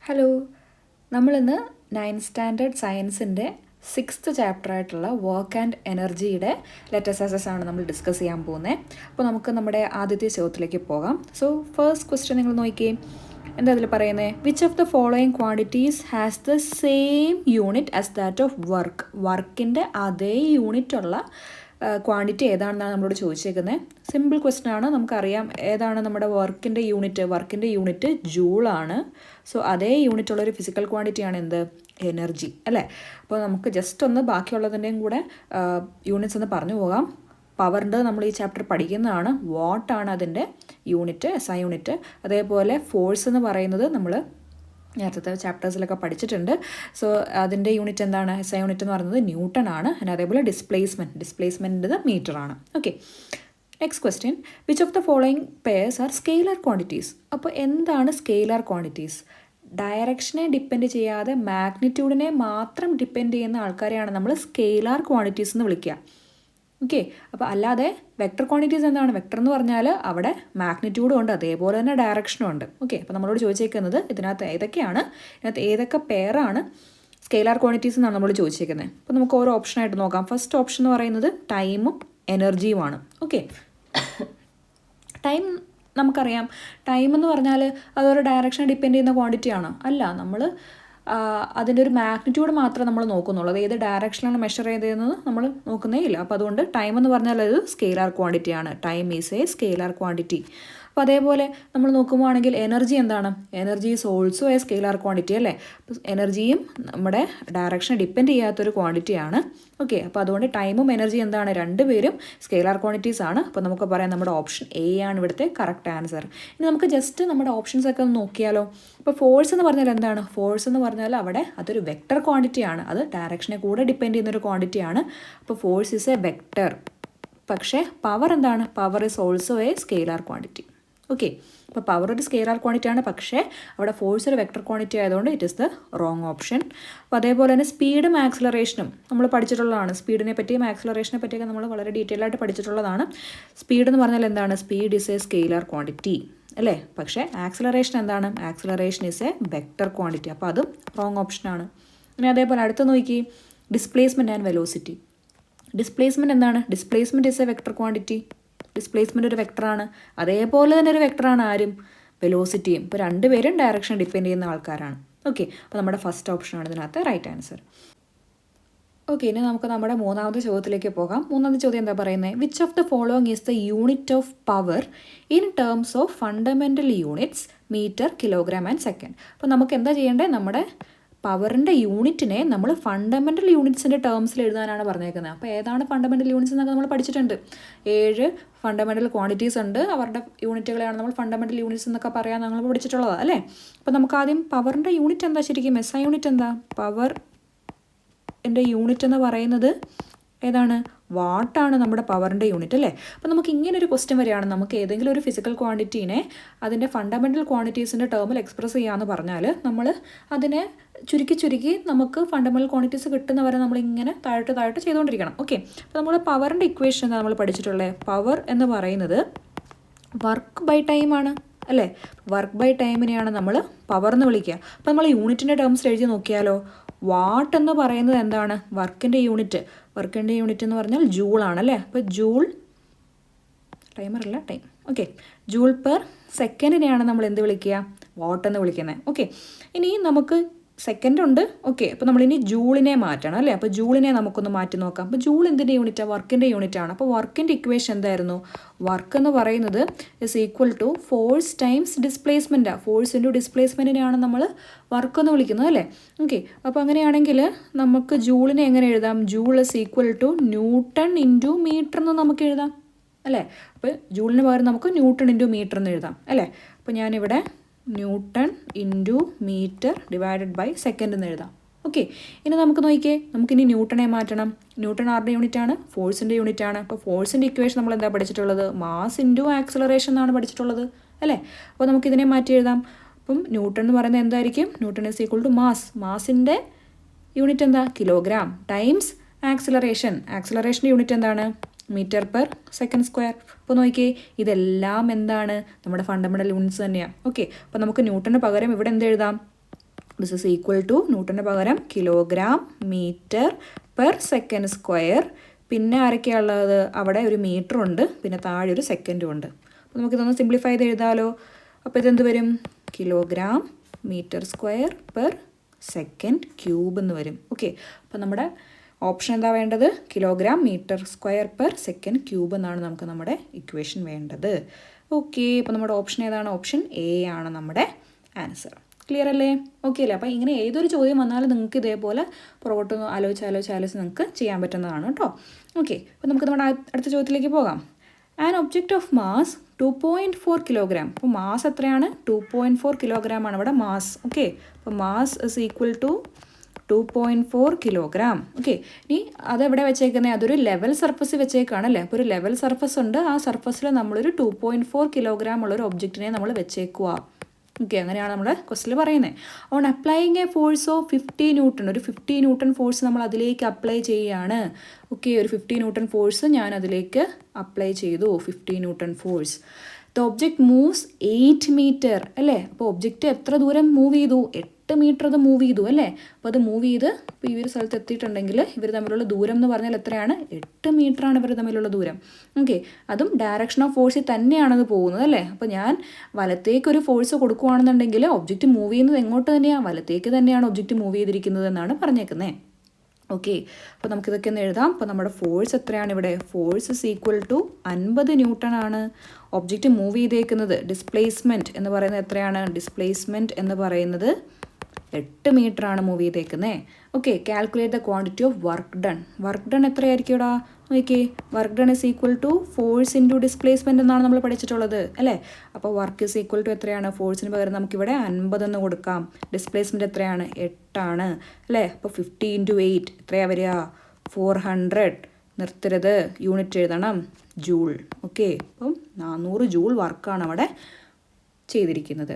Hello, നമ്മളിന്ന് 9th standard സയൻസിൻ്റെ 6th ചാപ്റ്ററായിട്ടുള്ള work and എനർജിയുടെ ലെറ്റസസസ് ആണ് നമ്മൾ ഡിസ്കസ് ചെയ്യാൻ പോകുന്നത്. അപ്പോൾ നമുക്ക് നമ്മുടെ ആദ്യത്തെ ചോദ്യത്തിലേക്ക് പോകാം. സോ ഫസ്റ്റ് ക്വസ്റ്റ്യൻ നിങ്ങൾ നോക്കിയേ, എന്താ അതിൽ പറയുന്നത്? Which of the following quantities has the same unit as that of work? വർക്കിൻ്റെ അതേ യൂണിറ്റുള്ള ക്വാണ്ടിറ്റി ഏതാണെന്നാണ് നമ്മളോട് ചോദിച്ചേക്കുന്നത്. സിമ്പിൾ ക്വസ്റ്റ്യൻ ആണ്, നമുക്കറിയാം ഏതാണ് നമ്മുടെ വർക്കിൻ്റെ യൂണിറ്റ് ജൂളാണ്. സോ അതേ യൂണിറ്റ് ഉള്ളൊരു ഫിസിക്കൽ ക്വാണ്ടിറ്റിയാണ് എന്ത്? എനർജി അല്ലേ? അപ്പോൾ നമുക്ക് ജസ്റ്റ് ഒന്ന് ബാക്കിയുള്ളതിൻ്റെയും കൂടെ യൂണിറ്റ്സ് ഒന്ന് പറഞ്ഞു പോകാം. പവറിൻ്റെ നമ്മൾ ഈ ചാപ്റ്റർ പഠിക്കുന്നതാണ്. വാട്ടാണ് അതിൻ്റെ യൂണിറ്റ്, SI യൂണിറ്റ്. അതേപോലെ ഫോഴ്സ് എന്ന് പറയുന്നത് നമ്മൾ നേരത്തെ ചാപ്റ്റേഴ്സിലൊക്കെ പഠിച്ചിട്ടുണ്ട്. സോ അതിൻ്റെ യൂണിറ്റ് എന്താണ്? SI യൂണിറ്റ് എന്ന് പറയുന്നത് ന്യൂട്ടൺ ആണ്. അതേപോലെ ഡിസ്പ്ലേസ്മെൻറ്റ് മീറ്റർ ആണ്. Okay, next question, which of the following pairs are scalar quantities? അപ്പോൾ എന്താണ് സ്കെയിലർ ക്വാണ്ടിറ്റീസ്? ഡയറക്ഷനെ ഡിപ്പെൻഡ് ചെയ്യാതെ മാഗ്നിറ്റ്യൂഡിനെ മാത്രം ഡിപ്പെൻഡ് ചെയ്യുന്ന ആൾക്കാരെയാണ് നമ്മൾ സ്കെയിലർ ക്വാണ്ടിറ്റീസ് എന്ന് വിളിക്കുക. ഓക്കെ, അപ്പോൾ അല്ലാതെ വെക്ടർ ക്വാണ്ടിറ്റീസ് എന്താണ്? വെക്ടർ എന്ന് പറഞ്ഞാൽ അവിടെ മാഗ്നിറ്റ്യൂഡും ഉണ്ട്, അതേപോലെ തന്നെ ഡയറക്ഷനും ഉണ്ട്. ഓക്കെ, അപ്പോൾ നമ്മളോട് ചോദിച്ചേക്കുന്നത് ഇതിനകത്ത് ഏതൊക്കെ പെയറാണ് സ്കെയിലർ ക്വാണ്ടിറ്റീസ് എന്നാണ് നമ്മൾ ചോദിച്ചേക്കുന്നത്. അപ്പോൾ നമുക്ക് ഓരോ ഓപ്ഷനായിട്ട് നോക്കാം. ഫസ്റ്റ് ഓപ്ഷൻ എന്ന് പറയുന്നത് ടൈമും എനർജിയുമാണ്. ഓക്കെ, ടൈം നമുക്കറിയാം. ടൈം എന്ന് പറഞ്ഞാൽ അതൊരു ഡയറക്ഷനെ ഡിപ്പെൻഡ് ചെയ്യുന്ന ക്വാണ്ടിറ്റിയാണ്. അല്ല, നമ്മൾ അതിൻ്റെ ഒരു മാഗ്നിറ്റ്യൂഡ് മാത്രമേ നമ്മൾ നോക്കുന്നുള്ളൂ. അത് ഏത് ഡയറക്ഷനിലാണ് മെഷർ ചെയ്തതെന്ന് നമ്മൾ നോക്കുന്നേ ഇല്ല. അപ്പോൾ അതുകൊണ്ട് ടൈം എന്ന് പറഞ്ഞാൽ അത് സ്കെയിലർ ക്വാണ്ടിറ്റിയാണ്. Time is a scalar quantity. അപ്പോൾ അതേപോലെ നമ്മൾ നോക്കുമ്പോഴാണെങ്കിൽ എനർജി എന്താണ്? Energy is also a scalar quantity അല്ലേ? എനർജിയും നമ്മുടെ ഡയറക്ഷനെ ഡിപ്പെൻഡ് ചെയ്യാത്തൊരു ക്വാണ്ടിറ്റിയാണ്. ഓക്കെ, അപ്പോൾ അതുകൊണ്ട് ടൈമും എനർജി എന്താണ്? രണ്ടുപേരും സ്കെയിലർ ക്വാണ്ടിറ്റീസ് ആണ്. അപ്പോൾ നമുക്ക് പറയാം നമ്മുടെ ഓപ്ഷൻ എ ആണ് ഇവിടുത്തെ കറക്റ്റ് ആൻസർ. ഇനി നമുക്ക് ജസ്റ്റ് നമ്മുടെ ഓപ്ഷൻസ് ഒക്കെ ഒന്ന് നോക്കിയാലോ. ഇപ്പോൾ ഫോഴ്സ് എന്ന് പറഞ്ഞാൽ എന്താണ്? ഫോഴ്സ് എന്ന് പറഞ്ഞാൽ അവിടെ അതൊരു വെക്ടർ ക്വാണ്ടിറ്റിയാണ്. അത് ഡയറക്ഷനെ കൂടെ ഡിപ്പെൻഡ് ചെയ്യുന്നൊരു ക്വാണ്ടിറ്റിയാണ്. അപ്പോൾ ഫോഴ്സ് ഈസ് എ വെക്ടർ. പക്ഷേ പവർ എന്താണ്? Power is also a scalar quantity. Okay, അപ്പോൾ പവർ ഒരു സ്കെയിലർ ക്വാണ്ടിറ്റി ആണ്, പക്ഷേ അവിടെ ഫോഴ്സ് ഒരു വെക്ടർ ക്വാണ്ടിറ്റി ആയതുകൊണ്ട് it is the wrong option. അപ്പോൾ അതേപോലെ തന്നെ സ്പീഡും ആക്സിലറേഷനും നമ്മൾ പഠിച്ചിട്ടുള്ളതാണ്. സ്പീഡിനെ പറ്റിയും ആക്സിലറേഷനെ പറ്റിയൊക്കെ നമ്മൾ വളരെ ഡീറ്റെയിൽ ആയിട്ട് പഠിച്ചിട്ടുള്ളതാണ്. സ്പീഡ് എന്ന് പറഞ്ഞാൽ എന്താണ്? Speed is a scalar quantity അല്ലേ? പക്ഷേ ആക്സിലറേഷൻ എന്താണ്? Acceleration is A vector quantity. അപ്പോൾ അതും റോങ് ഓപ്ഷനാണ്. ഇനി അതേപോലെ അടുത്ത് നോക്കി, ഡിസ്പ്ലേസ്മെൻറ്റ് ആൻഡ് വെലോസിറ്റി. ഡിസ്പ്ലേസ്മെൻറ്റ് എന്താണ്? Displacement is A vector quantity. Displacement ഒരു വെക്ടറാണ്. അതേപോലെ തന്നെ ഒരു വെക്ടറാണ് ആരും? വെലോസിറ്റിയും. ഇപ്പോൾ രണ്ടുപേരും ഡയറക്ഷൻ ഡിപ്പെൻഡ് ചെയ്യുന്ന ആൾക്കാരാണ്. ഓക്കെ, അപ്പോൾ നമ്മുടെ ഫസ്റ്റ് ഓപ്ഷനാണ് ഇതിനകത്ത് റൈറ്റ് ആൻസർ. ഓക്കെ, ഇനി നമുക്ക് നമ്മുടെ മൂന്നാമത്തെ ചോദ്യത്തിലേക്ക് പോകാം. മൂന്നാമത്തെ ചോദ്യം എന്താ പറയുന്നത്? Which of the following is the unit of power in terms of fundamental units metre, kilogram and second? അപ്പോൾ നമുക്ക് എന്താ ചെയ്യേണ്ടത്? നമ്മുടെ പവറിൻ്റെ യൂണിറ്റിനെ നമ്മൾ ഫണ്ടമെൻ്റൽ യൂണിറ്റ്സിൻ്റെ ടേംസിൽ എഴുതാനാണ് പറഞ്ഞേക്കുന്നത്. അപ്പോൾ ഏതാണ് ഫണ്ടമെൻ്റൽ യൂണിറ്റ്സ് എന്നൊക്കെ നമ്മൾ പഠിച്ചിട്ടുണ്ട്. 7 ഫണ്ടമെൻ്റൽ ക്വാണ്ടിറ്റീസ് ഉണ്ട്. അവരുടെ യൂണിറ്റുകളെയാണ് നമ്മൾ ഫണ്ടമെൻ്റൽ യൂണിറ്റ്സ് എന്നൊക്കെ പറയാൻ നമ്മൾ പഠിച്ചിട്ടുള്ളത് അല്ലേ? അപ്പോൾ നമുക്ക് ആദ്യം പവറിൻ്റെ യൂണിറ്റ് എന്താ ശരിക്കും? SI യൂണിറ്റ് എന്താ? പവറിൻ്റെ യൂണിറ്റ് എന്ന് പറയുന്നത് ഏതാണ്? വാട്ടാണ് നമ്മുടെ പവറിൻ്റെ യൂണിറ്റ് അല്ലേ? അപ്പോൾ നമുക്ക് ഇങ്ങനെ ഒരു ക്വസ്റ്റ്യൻ വരികയാണ്, നമുക്ക് ഏതെങ്കിലും ഒരു ഫിസിക്കൽ ക്വാണ്ടിറ്റീനെ അതിൻ്റെ ഫണ്ടമെൻ്റൽ ക്വാണ്ടിറ്റീസിൻ്റെ ടേമിൽ എക്സ്പ്രസ് ചെയ്യാമെന്ന് പറഞ്ഞാൽ നമ്മൾ അതിനെ ചുരുക്കി നമുക്ക് ഫണ്ടമെൻ്റൽ ക്വാണ്ടിറ്റീസ് കിട്ടുന്നവരെ നമ്മളിങ്ങനെ താഴോട്ട് ചെയ്തുകൊണ്ടിരിക്കണം. ഓക്കെ, അപ്പോൾ നമ്മൾ പവറിൻ്റെ ഇക്വേഷൻ എന്താ നമ്മൾ പഠിച്ചിട്ടുള്ളത്? പവർ എന്ന് പറയുന്നത് വർക്ക് ബൈ ടൈമാണ് അല്ലേ? വർക്ക് ബൈ ടൈമിനെയാണ് നമ്മൾ പവർ എന്ന് വിളിക്കുക. അപ്പോൾ നമ്മൾ യൂണിറ്റിൻ്റെ ടേംസിൽ എഴുതി നോക്കിയാലോ, വാട്ട് എന്ന് പറയുന്നത് എന്താണ്? വർക്കിൻ്റെ യൂണിറ്റ് എന്ന് പറഞ്ഞാൽ ജൂളാണ് അല്ലേ? അപ്പോൾ ജൂൾ, ടൈമറല്ല, ടൈം. ഓക്കെ, ജൂൾ പെർ സെക്കൻഡിനെയാണ് നമ്മൾ എന്ത് വിളിക്കുക? വാട്ട് എന്ന് വിളിക്കുന്നത്. ഓക്കെ, ഇനി നമുക്ക് സെക്കൻഡ് ഉണ്ട്. ഓക്കെ, അപ്പോൾ നമ്മളിനി ജൂളിനെ മാറ്റണം അല്ലേ? അപ്പോൾ ജൂളിനെ നമുക്കൊന്ന് മാറ്റി നോക്കാം. അപ്പോൾ ജൂൾ എന്തിൻ്റെ യൂണിറ്റാണ്? വർക്കിൻ്റെ യൂണിറ്റാണ്. അപ്പോൾ വർക്കിൻ്റെ ഇക്വേഷൻ എന്തായിരുന്നു? വർക്ക് എന്ന് പറയുന്നത് is equal to force times ഡിസ്പ്ലേസ്മെൻറ്റാണ്. ഫോഴ്സ് ഇൻറ്റു ഡിസ്പ്ലേസ്മെൻറ്റിനെയാണ് നമ്മൾ വർക്ക് എന്ന് വിളിക്കുന്നത് അല്ലേ? ഓക്കെ, അപ്പോൾ അങ്ങനെയാണെങ്കിൽ നമുക്ക് ജൂളിനെ എങ്ങനെ എഴുതാം? Joule is equal to newton into metre എന്ന് നമുക്ക് എഴുതാം അല്ലേ? അപ്പോൾ ജൂളിന് പകരം നമുക്ക് ന്യൂട്ടൺ ഇൻറ്റു മീറ്റർ എന്ന് എഴുതാം അല്ലേ? അപ്പോൾ ഞാനിവിടെ newton into metre divided by second എന്ന് എഴുതാം. ഓക്കെ, ഇനി നമുക്ക് നോക്കിയേ, നമുക്കിനി ന്യൂട്ടനെ മാറ്റണം. ന്യൂട്ടൺ ആരുടെ യൂണിറ്റാണ്? ഫോഴ്സിൻ്റെ യൂണിറ്റാണ്. അപ്പോൾ ഫോഴ്സിൻ്റെ ഇക്വേഷൻ നമ്മൾ എന്താ പഠിച്ചിട്ടുള്ളത്? മാസ് ഇൻറ്റു ആക്സിലറേഷൻ എന്നാണ് പഠിച്ചിട്ടുള്ളത് അല്ലേ? അപ്പോൾ നമുക്കിതിനെ മാറ്റി എഴുതാം. അപ്പം ന്യൂട്ടൺ എന്ന് പറയുന്നത് എന്തായിരിക്കും? ന്യൂട്ടൺ ഈസ് ഈക്വൽ ടു മാസിൻ്റെ യൂണിറ്റ് എന്താ? കിലോഗ്രാം ടൈംസ് ആക്സിലറേഷൻ്റെ യൂണിറ്റ് എന്താണ്? Metre per second square. അപ്പോൾ നോക്കിയേ, ഇതെല്ലാം എന്താണ്? നമ്മുടെ ഫണ്ടമെൻ്റൽ യൂണിറ്റ്സ് തന്നെയാണ്. ഓക്കെ, അപ്പോൾ നമുക്ക് ന്യൂട്ടന് പകരം ഇവിടെ എന്ത് എഴുതാം? ദിസ് ഇസ് ഈക്വൽ ടു ന്യൂട്ടൻ്റെ പകരം kilogram metre per second square. പിന്നെ ആരൊക്കെയാണുള്ളത്? അവിടെ ഒരു മീറ്റർ ഉണ്ട്, പിന്നെ താഴെ ഒരു സെക്കൻഡും ഉണ്ട്. അപ്പോൾ നമുക്കിതൊന്ന് സിംപ്ലിഫൈ ചെയ്ത് എഴുതാമല്ലോ. അപ്പോൾ ഇതെന്ത് വരും? Kilogram metre square per second cube എന്ന് വരും. ഓക്കെ, അപ്പോൾ നമ്മുടെ ഓപ്ഷൻ എന്താ വേണ്ടത്? Kilogram metre square per second cube എന്നാണ് നമുക്ക് നമ്മുടെ ഇക്വേഷൻ വേണ്ടത്. ഓക്കെ, അപ്പോൾ നമ്മുടെ ഓപ്ഷൻ ഏതാണ്? ഓപ്ഷൻ എ ആണ് നമ്മുടെ ആൻസർ. ക്ലിയർ അല്ലേ? ഓക്കെ അല്ലേ? അപ്പോൾ ഇങ്ങനെ ഏതൊരു ചോദ്യം വന്നാലും നിങ്ങൾക്ക് ഇതേപോലെ പുറകോട്ടൊന്ന് ആലോചിച്ച് നിങ്ങൾക്ക് ചെയ്യാൻ പറ്റുന്നതാണ് കേട്ടോ. ഓക്കെ, അപ്പോൾ നമുക്ക് നമ്മുടെ അടുത്ത ചോദ്യത്തിലേക്ക് പോകാം. An object of mass 2.4 kilogram. അപ്പോൾ മാസ് എത്രയാണ്? 2.4 കിലോഗ്രാം ആണ് ഇവിടെ മാസ്. ഓക്കെ, അപ്പോൾ mass is equal to 2.4 kilogram. Okay, ഇനി അതെവിടെ വെച്ചേക്കുന്നത്? അതൊരു ലെവൽ സർഫസ് വെച്ചേക്കാണല്ലേ. അപ്പോൾ ഒരു ലെവൽ സർഫസ് ഉണ്ട്, ആ സർഫസിൽ നമ്മളൊരു 2.4 കിലോഗ്രാം ഉള്ളൊരു ഒബ്ജക്റ്റിനെ നമ്മൾ വെച്ചേക്കുക. ഓക്കെ, അങ്ങനെയാണ് നമ്മുടെ ക്വസ്റ്റിൽ പറയുന്നത്. On applying A force of 50 newton, ഒരു 50 ന്യൂട്ടൺ ഫോഴ്സ് നമ്മൾ അതിലേക്ക് അപ്ലൈ ചെയ്യുകയാണ്. ഓക്കെ, ഒരു 50 ന്യൂട്ടൺ ഫോഴ്സ് ഞാൻ അതിലേക്ക് അപ്ലൈ ചെയ്തു. 50 newton force. The object moves 8 metre അല്ലേ. അപ്പോൾ ഒബ്ജക്റ്റ് എത്ര ദൂരം മൂവ് ചെയ്തു? 8 മീറ്റർ അത് മൂവ് ചെയ്തു അല്ലേ. അപ്പോൾ അത് മൂവ് ചെയ്ത് ഇപ്പോൾ ഈ ഒരു സ്ഥലത്ത് എത്തിയിട്ടുണ്ടെങ്കിൽ ഇവർ തമ്മിലുള്ള ദൂരം എന്ന് പറഞ്ഞാൽ എത്രയാണ്? 8 മീറ്ററാണ് ഇവർ തമ്മിലുള്ള ദൂരം. ഓക്കെ, അതും ഡയറക്ഷൻ ഓഫ് ഫോഴ്സിൽ തന്നെയാണത് പോകുന്നത് അല്ലേ. അപ്പോൾ ഞാൻ വലത്തേക്കൊരു ഫോഴ്സ് കൊടുക്കുകയാണെന്നുണ്ടെങ്കിൽ ഒബ്ജക്റ്റ് മൂവ് ചെയ്യുന്നത് എങ്ങോട്ട് തന്നെയാണ്? വലത്തേക്ക് തന്നെയാണ് ഒബ്ജക്റ്റ് മൂവ് ചെയ്തിരിക്കുന്നത് എന്നാണ് പറഞ്ഞേക്കുന്നത്. ഓക്കെ, അപ്പോൾ നമുക്കിതൊക്കെ ഒന്ന് എഴുതാം. അപ്പോൾ നമ്മുടെ ഫോഴ്സ് എത്രയാണ് ഇവിടെ? Force is equal to 50 newton ആണ്. ഒബ്ജക്റ്റ് മൂവ് ചെയ്തേക്കുന്നത് ഡിസ്പ്ലേസ്മെൻറ്റ് എന്ന് പറയുന്നത് എത്രയാണ്? ഡിസ്പ്ലേസ്മെൻറ്റ് എന്ന് പറയുന്നത് 8 മീറ്റർ ആണ് മൂവ് ചെയ്തേക്കുന്നത്. Okay, calculate the quantity of work done. Work done എത്രയായിരിക്കും ഇടാ? Okay, work done is equal to force into displacement എന്നാണ് നമ്മൾ പഠിച്ചിട്ടുള്ളത് അല്ലേ. അപ്പോൾ വർക്ക് ഇസ് ഈക്വൽ ടു എത്രയാണ്? ഫോഴ്സിന് പകരം നമുക്കിവിടെ 50 എന്ന് കൊടുക്കാം. ഡിസ്പ്ലേസ്മെൻറ്റ് എത്രയാണ്? 8 ആണ് അല്ലേ. അപ്പോൾ 50 × 8 എത്രയാണ് വരിക? 400. നിർത്തരുത്, യൂണിറ്റ് എഴുതണം, ജൂൾ. ഓക്കെ, അപ്പം 400 ജൂൾ വർക്കാണ് അവിടെ ചെയ്തിരിക്കുന്നത്.